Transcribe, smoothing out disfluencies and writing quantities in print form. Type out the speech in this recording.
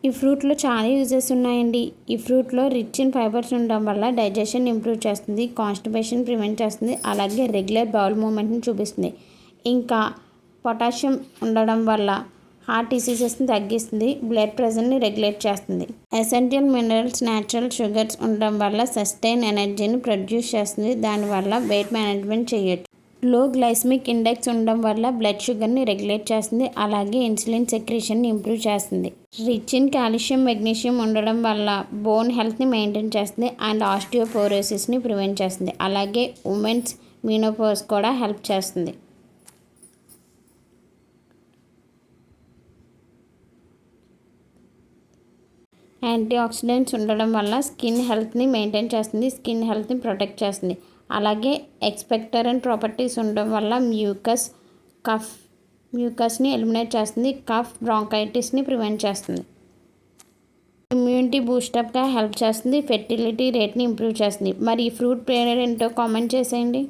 ఈ ఫ్రూట్లో చాలా యూజెస్ ఉన్నాయండి. ఈ ఫ్రూట్లో రిచ్ ఇన్ ఫైబర్స్ ఉండడం వల్ల డైజెషన్ ఇంప్రూవ్ చేస్తుంది, కాన్స్టిపేషన్ ప్రివెంట్ చేస్తుంది, అలాగే రెగ్యులర్ బౌల్ మూమెంట్ని చూపిస్తుంది. ఇంకా పొటాషియం ఉండడం వల్ల హార్ట్ డిసీజెస్ని తగ్గిస్తుంది, బ్లడ్ ప్రెషర్ని రెగ్యులేట్ చేస్తుంది. ఎసెన్షియల్ మినరల్స్, న్యాచురల్ షుగర్స్ ఉండడం వల్ల సస్టైన్ ఎనర్జీని ప్రొడ్యూస్ చేస్తుంది, దానివల్ల వెయిట్ మేనేజ్మెంట్ చేయొచ్చు. లో గ్లైసెమిక్ ఇండెక్స్ ఉండడం వల్ల బ్లడ్ షుగర్ని రెగ్యులేట్ చేస్తుంది, అలాగే ఇన్సులిన్ సెక్రీషన్ని ఇంప్రూవ్ చేస్తుంది. రిచ్ ఇన్ కాల్షియం, మెగ్నీషియం ఉండడం వల్ల బోన్ హెల్త్ని మెయింటైన్ చేస్తుంది అండ్ ఆస్టియోపోరోసిస్ని ప్రివెంట్ చేస్తుంది, అలాగే ఉమెన్స్ మీనోపాజ్ కూడా హెల్ప్ చేస్తుంది. యాంటీ ఆక్సిడెంట్స్ ఉండడం వల్ల స్కిన్ హెల్త్ని మెయింటైన్ చేస్తుంది, స్కిన్ హెల్త్ని ప్రొటెక్ట్ చేస్తుంది. అలాగే ఎక్స్పెక్టరెంట్ ప్రాపర్టీస్ ఉండడం వల్ల మ్యూకస్ని ఎలిమినేట్ చేస్తుంది, కఫ్ బ్రాంకైటిస్ని ప్రివెంట్ చేస్తుంది. ఇమ్యూనిటీ బూస్టప్గా హెల్ప్ చేస్తుంది, ఫెర్టిలిటీ రేట్ని ఇంప్రూవ్ చేస్తుంది. మరి ఈ ఫ్రూట్ పేరు ఏంటో కామెంట్ చేసేయండి.